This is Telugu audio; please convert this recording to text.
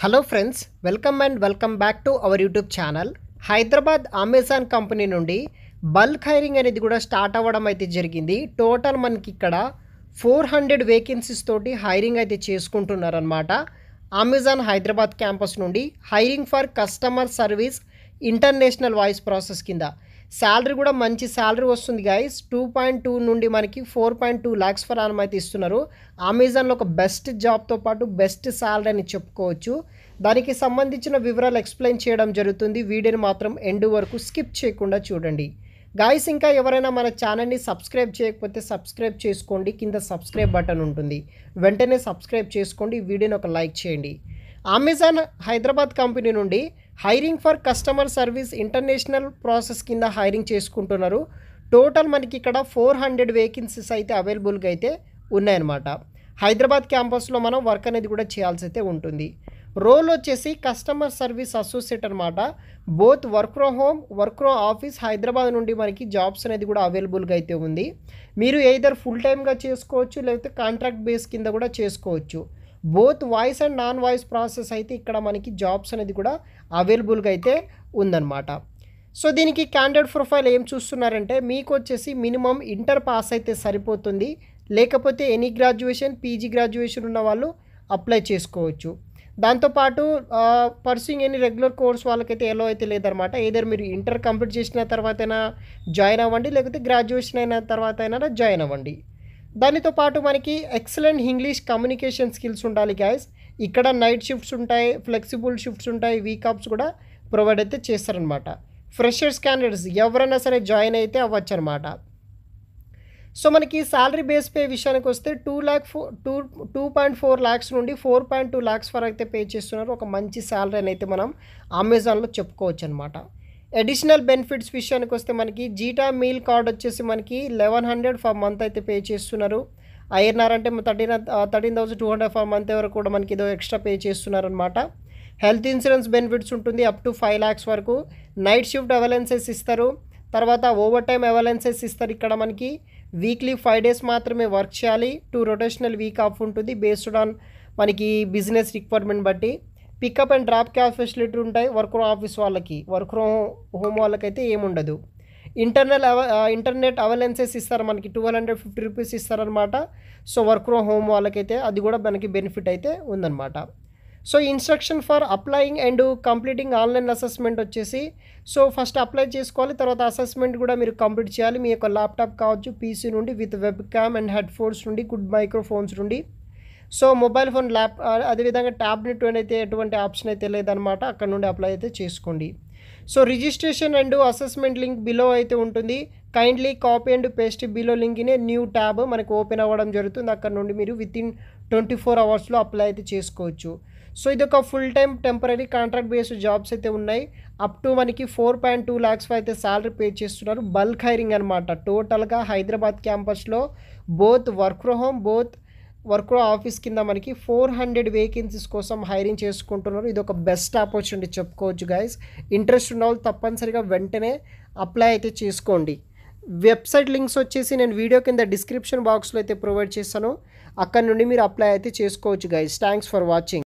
Hello friends, welcome back to our YouTube channel. Hyderabad Amazon company నుండి బల్క్ హైరింగ్ అనేది కూడా స్టార్ట్ అవ్వడం అయితే జరిగింది. టోటల్ మనకి ఇక్కడ 400 వేకెన్సీస్ తోటి హైరింగ్ అయితే చేసుకుంటున్నారనమాట. అమెజాన్ హైదరాబాద్ క్యాంపస్ నుండి hiring for customer service international voice process కింద శాలరీ కూడా మంచి శాలరీ వస్తుంది గైస్. 2.2 నుండి మనకి 4.2 lakhs ఫర్ యానం అయితే ఇస్తున్నారు. అమెజాన్లో ఒక బెస్ట్ జాబ్తో పాటు బెస్ట్ శాలరీ అని చెప్పుకోవచ్చు. దానికి సంబంధించిన వివరాలు ఎక్స్ప్లెయిన్ చేయడం జరుగుతుంది. వీడియోని మాత్రం ఎండ్ వరకు స్కిప్ చేయకుండా చూడండి గాయస్. ఇంకా ఎవరైనా మన ఛానల్ని సబ్స్క్రైబ్ చేయకపోతే సబ్స్క్రైబ్ చేసుకోండి. కింద సబ్స్క్రైబ్ బటన్ ఉంటుంది, వెంటనే సబ్స్క్రైబ్ చేసుకోండి. వీడియోని ఒక లైక్ చేయండి. అమెజాన్ హైదరాబాద్ కంపెనీ నుండి hiring for customer service international process కింద హైరింగ్ చేసుకుంటున్నారు. టోటల్ మనకి ఇక్కడ 400 వేకెన్సీస్ అయితే అవైలబుల్గా అయితే ఉన్నాయన్నమాట. హైదరాబాద్ క్యాంపస్లో మనం వర్క్ అనేది కూడా చేయాల్సి అయితే ఉంటుంది. రోల్ వచ్చేసి కస్టమర్ సర్వీస్ అసోసియేట్ అనమాట. Both work from home, work from office Hyderabad నుండి మనకి జాబ్స్ అనేది కూడా అవైలబుల్గా అయితే ఉంది. మీరు ఎయిదర్ ఫుల్ టైమ్గా చేసుకోవచ్చు, లేకపోతే కాంట్రాక్ట్ బేస్ కింద కూడా చేసుకోవచ్చు. Both voice and non voice process అయితే ఇక్కడ మనకి జాబ్స్ అనేది కూడా అవైలబుల్గా అయితే ఉందన్నమాట. సో దీనికి క్యాండిడేట్ ప్రొఫైల్ ఏం చూస్తున్నారంటే, మీకు వచ్చేసి మినిమం ఇంటర్ పాస్ అయితే సరిపోతుంది. లేకపోతే ఎనీ గ్రాడ్యుయేషన్, పీజీ గ్రాడ్యుయేషన్ ఉన్న వాళ్ళు అప్లై చేసుకోవచ్చు. దాంతోపాటు పర్సూయింగ్ ఎనీ రెగ్యులర్ కోర్స్ వాళ్ళకైతే ఎలో అయితే లేదనమాట. ఏదర్ మీరు ఇంటర్ కంప్లీట్ చేసిన తర్వాత అయినా జాయిన్ అవ్వండి, లేకపోతే గ్రాడ్యుయేషన్ అయిన తర్వాత అయినా జాయిన్ అవ్వండి. దానితో పాటు మనకి ఎక్సలెంట్ ఇంగ్లీష్ కమ్యూనికేషన్ స్కిల్స్ ఉండాలి గైస్. ఇక్కడ నైట్ షిఫ్ట్స్ ఉంటాయి, ఫ్లెక్సిబుల్ షిఫ్ట్స్ ఉంటాయి, వీక్ ఆఫ్స్ కూడా ప్రొవైడ్ అయితే చేస్తారనమాట. ఫ్రెషర్స్ క్యాండిడేట్స్ ఎవరైనా సరే జాయిన్ అయితే అవ్వచ్చు అనమాట. సో మనకి శాలరీ బేస్ పే విషయానికి వస్తే 2.4 lakhs నుండి 4.2 lakhs వరకు అయితే పే చేస్తున్నారు. ఒక మంచి శాలరీ అని అయితే మనం అమెజాన్లో చెప్పుకోవచ్చు అనమాట. అడిషనల్ బెనిఫిట్స్ విషయానికి వస్తే మనకి జీటా మీల్ కార్డ్ వచ్చేసి మనకి 1100 ఫర్ మంత్ అయితే పే చేస్తున్నారు. ఐఎన్ఆర్ అంటే 13,200 ఫర్ మంత్ వరకు కూడా మనకి ఏదో ఎక్స్ట్రా పే చేస్తున్నారు అనమాట. హెల్త్ ఇన్సూరెన్స్ బెనిఫిట్స్ ఉంటుంది అప్ టు 5 lakhs వరకు. నైట్ షిఫ్ట్ అవైలెన్సెస్ ఇస్తారు. తర్వాత ఓవర్ టైమ్ అవైలెన్సెస్ ఇస్తారు. ఇక్కడ మనకి వీక్లీ 5 days మాత్రమే వర్క్ చేయాలి. 2 rotational వీక్ ఆఫ్ ఉంటుంది బేస్డ్ ఆన్ మనకి బిజినెస్ రిక్వైర్మెంట్ బట్టి. Pickup and drop cab facility ఉంటాయి వర్క్ ఫ్రమ్ ఆఫీస్ వాళ్ళకి. వర్క్ ఫ్రమ్ హోమ్ వాళ్ళకైతే ఏముండదు. ఇంటర్నెట్ అవైలెన్సెస్ ఇస్తారు మనకి 1250 రూపీస్ ఇస్తారనమాట. సో వర్క్ ఫ్రమ్ హోమ్ వాళ్ళకైతే అది కూడా మనకి బెనిఫిట్ అయితే ఉందన్నమాట. So instruction for applying and completing online assessment వచ్చేసి, సో ఫస్ట్ అప్లై చేసుకోవాలి, తర్వాత అసెస్మెంట్ కూడా మీరు కంప్లీట్ చేయాలి. మీ యొక్క ల్యాప్టాప్ కావచ్చు, పీసీ నుండి with web cam and head phones నుండి, గుడ్ మైక్రోఫోన్స్ నుండి. సో మొబైల్ ఫోన్, అదేవిధంగా ట్యాబ్లెట్ అయితే ఎటువంటి ఆప్షన్ అయితే లేదనమాట. అక్కడ నుండి అప్లై అయితే చేసుకోండి. So registration and assessment link below అయితే ఉంటుంది. Kindly copy and paste below link in a new tab మనకు ఓపెన్ అవ్వడం జరుగుతుంది. అక్కడ నుండి మీరు వితిన్ 24 hours అప్లై అయితే చేసుకోవచ్చు. సో ఇది ఒక full time temporary contract based jobs అయితే ఉన్నాయి. అప్ టు మనకి 4.2 lakhs అయితే శాలరీ పే చేస్తున్నారు. బల్క్ హైరింగ్ అనమాట. టోటల్గా హైదరాబాద్ క్యాంపస్లో both work from home, both work from office కింద మనకి 400 వేకెన్సీస్ కోసం హైరింగ్ చేసుకుంటున్నారు. ఇది ఒక బెస్ట్ ఆపర్చునిటీ చెప్పుకోవచ్చు గైస్. ఇంట్రెస్ట్ ఉన్న వాళ్ళు తప్పనిసరిగా వెంటనే అప్లై అయితే చేసుకోండి. వెబ్సైట్ లింక్స్ వచ్చేసి నేను వీడియో కింద డిస్క్రిప్షన్ బాక్స్లో అయితే ప్రొవైడ్ చేస్తాను. అక్కడ నుండి మీరు అప్లై అయితే చేసుకోవచ్చు గైస్. Thanks for watching.